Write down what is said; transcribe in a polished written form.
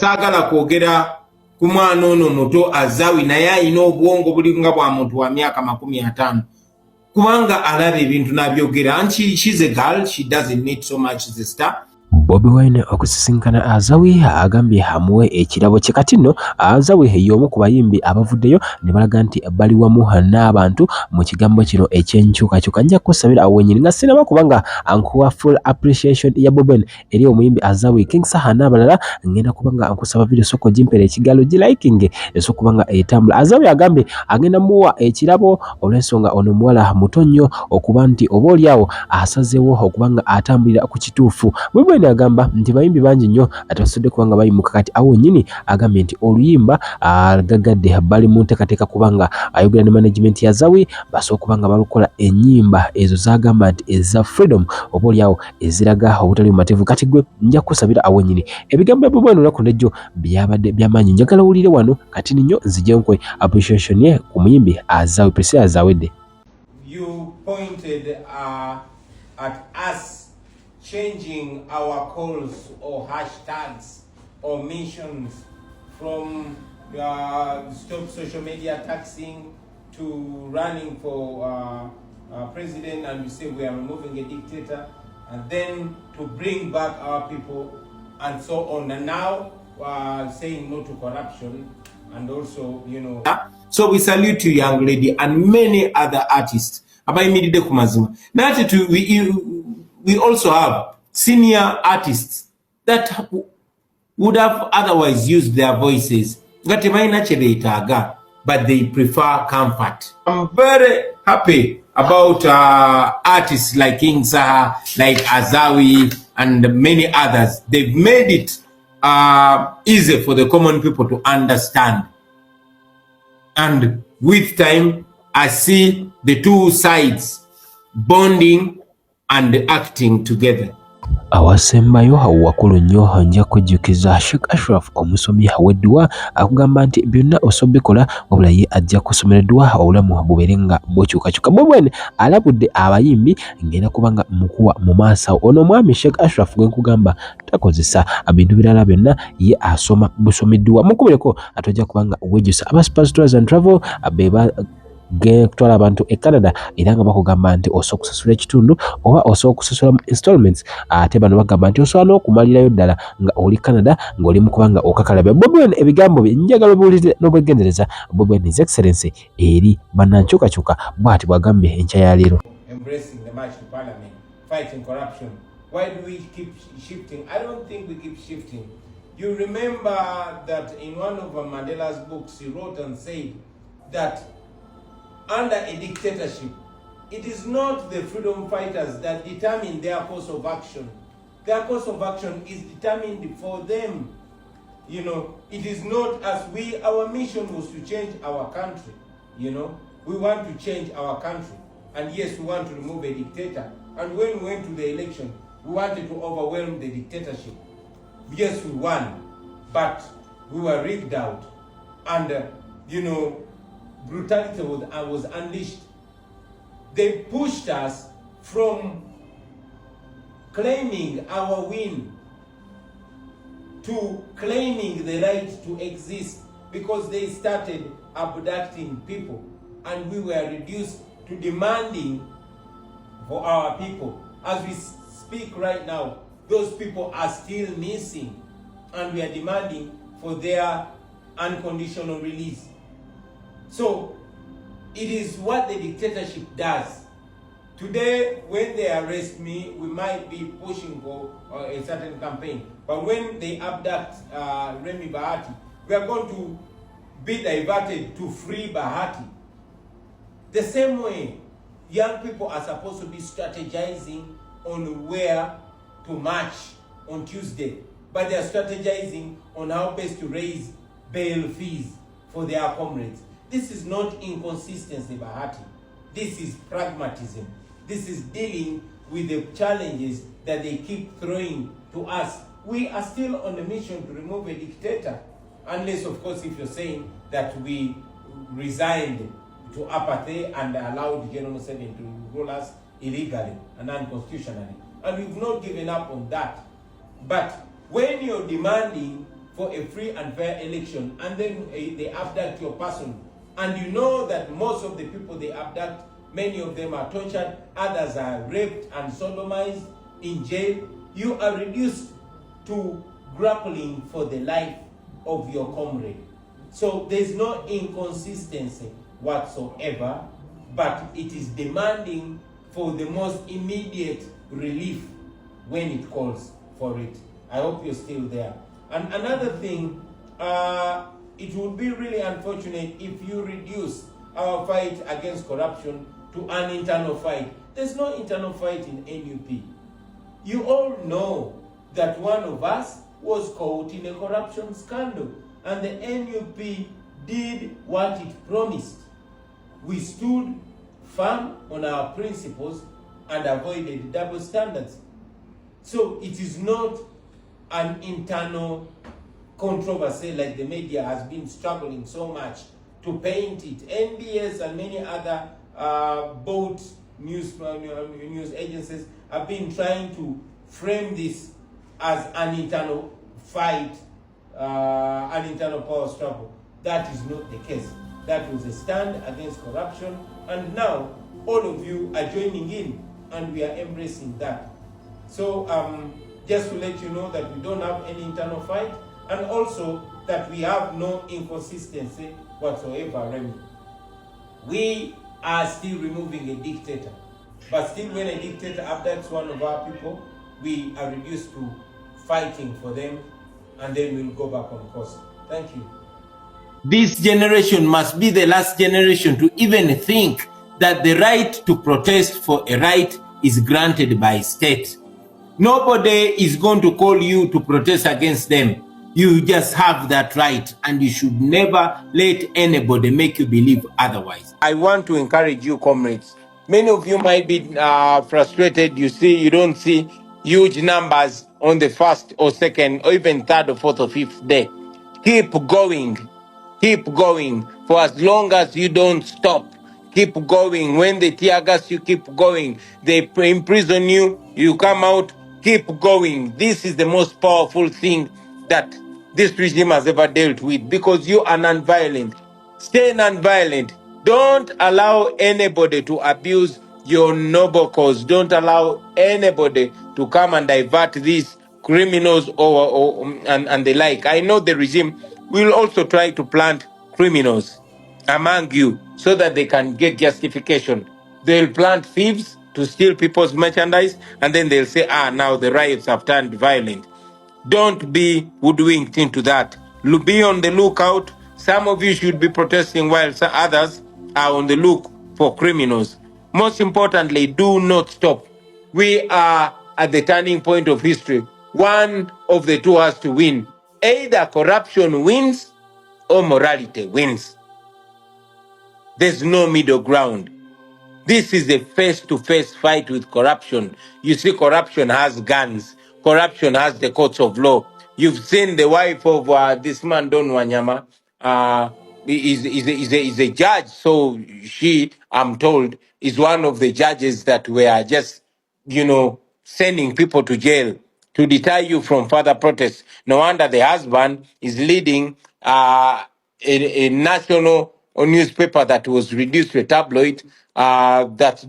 saagala kwogera ku mwana ono muto Azawi naye alina obwongo buli nga bwa muntu wa myaka 50 kubanga alaba ebintu n'abyogera nti she's a girl, she doesn't need so much the star. Bobi Wine okusisinkana Azawi agambye amuwe ekirabo kye. Kati nno Azawi y'omu ku bayimbi abavuddeyo ne balaga nti bali wamu n'abantu mu kigambo kino ekyenkyukakyuka. Nja kusabira awennyini nga sinaba kubanga ankuwa full appreciation ya Bobi Wine eri omuyimbi Azawi, King Saha n'abalala. Ngenda kubanga ankusaba video soko gimpera ekigalo giliking eso kubanga etambula. Azawi agambye agenda muwa ekirabo olw'ensonga ono muwala muto nnyo okuba nti oboolyawo asazeewo okubanga atambulira ku kituufu. Bobi Wine agamba nti bayimbi bangi nnyo atabasudde kubanga bayimuka kati awo nnyini agambye nti oluyimba gagadde bali mu nteekateeka kubanga ayogera ne management ya Azawi basobola kubanga balukola ennyimba ezo zagamba nti eza freedom oboolyawo eziraga obutali bumativu. Kati gwe nja kusabira awo nnyini ebigambo bya Bobi Wine olunaku nejjo byabadde by'amaanyi. Njagala owulire wano kati nnyo nzije nkwe appreciation ye ku muyimbi Azawi Priscilla Azawedde. You pointed at us changing our calls or hashtags or missions from stop social media taxing to running for president, and we say we are removing a dictator, and then to bring back our people and so on, and now saying no to corruption, and also, you know. So we salute you, young lady, and many other artists. We also have senior artists that would have otherwise used their voices, but they prefer comfort. I'm very happy about artists like King Saha, like Azawi, and many others. They've made it easy for the common people to understand. And with time, I see the two sides bonding and acting together. Awasembayo wakulu nnyo nja kujjukiza Sheikh Ashraf omusomi weddwa akugamba nti byonna osobikola wabula ye ajja kusomereddwa obulamu bubeere nga bukyukakyuka. Bobi Wine alabudde abayimbi ngenda kubanga mukuwa mu maaso ono mwami Sheikh Ashraf gwe nkugamba takozesa bintu birala byonna ye asoma busomeddwa. Mukubireko atojja kubanga wejjusa Abaspas Tours and Travel beba kutwala abantu e Canada era nga bakugamba nti osobola okusasula ekitundu oba osobola okusasula installments ate bano bagamba nti osobola n'okumalirayo ddala nga oli Canada ng'oli mu kubanga okakalabya. Bobi Wine ebigambo bye njagala obuwulire n'obwegendereza. Bobi Wine His Excellency eri bannankyukakyuka bw'ati bw'agambye enkya ya leero. Embracing the march to parliament, fighting corruption. Why do we keep shifting? I don't think we keep shifting. You remember that in one of Mandela's books he wrote and said that under a dictatorship, it is not the freedom fighters that determine their course of action. Their course of action is determined for them. You know, it is not as our mission was to change our country. You know, we want to change our country. And yes, we want to remove a dictator. And when we went to the election, we wanted to overwhelm the dictatorship. Yes, we won, but we were rigged out. And, you know, brutality was unleashed. They pushed us from claiming our win to claiming the right to exist, because they started abducting people and we were reduced to demanding for our people. As we speak right now, those people are still missing and we are demanding for their unconditional release. So it is what the dictatorship does. Today, when they arrest me, we might be pushing for a certain campaign. But when they abduct Remi Bahati, we are going to be diverted to free Bahati. The same way, young people are supposed to be strategizing on where to march on Tuesday, but they are strategizing on how best to raise bail fees for their comrades. This is not inconsistency, Bahati. This is pragmatism. This is dealing with the challenges that they keep throwing to us. We are still on a mission to remove a dictator, unless, of course, if you're saying that we resigned to apathy and allowed Gen Mu7 to rule us illegally and unconstitutionally. And we've not given up on that. But when you're demanding for a free and fair election, and then they abduct your person, and you know that most of the people they abduct, many of them are tortured, others are raped and sodomized in jail, you are reduced to grappling for the life of your comrade. So there's no inconsistency whatsoever, but it is demanding for the most immediate relief when it calls for it. I hope you're still there. And another thing, it would be really unfortunate if you reduce our fight against corruption to an internal fight. There's no internal fight in NUP. You all know that one of us was caught in a corruption scandal, and the NUP did what it promised. We stood firm on our principles and avoided double standards. So it is not an internal controversy like the media has been struggling so much to paint it. NBS and many other boat news agencies have been trying to frame this as an internal fight, an internal power struggle. That is not the case. That was a stand against corruption, and now all of you are joining in, and we are embracing that. So just to let you know that we don't have any internal fight, and also that we have no inconsistency whatsoever, Remy. We are still removing a dictator, but still when a dictator abducts one of our people, we are reduced to fighting for them, and then we'll go back on course. Thank you. This generation must be the last generation to even think that the right to protest for a right is granted by state. Nobody is going to call you to protest against them. You just have that right, and you should never let anybody make you believe otherwise. I want to encourage you, comrades. Many of you might be frustrated. You don't see huge numbers on the first or second or even third or fourth or fifth day. Keep going. Keep going for as long as you don't stop. Keep going. When they tear gas, you keep going. They imprison you, you come out, keep going. This is the most powerful thing that this regime has ever dealt with, because you are non-violent. Stay non-violent. Don't allow anybody to abuse your noble cause. Don't allow anybody to come and divert these criminals and the like. I know the regime will also try to plant criminals among you so that they can get justification. They'll plant thieves to steal people's merchandise, and then they'll say, now the riots have turned violent. Don't be hoodwinked into that. Be on the lookout. Some of you should be protesting while others are on the look for criminals. Most importantly, do not stop. We are at the turning point of history. One of the two has to win. Either corruption wins or morality wins. There's no middle ground. This is a face-to-face fight with corruption. You see, corruption has guns. Corruption has the courts of law. You've seen the wife of this man, Don Wanyama, is a judge. So she, I'm told, is one of the judges that were just, sending people to jail to deter you from further protests. No wonder the husband is leading a national newspaper that was reduced to a tabloid that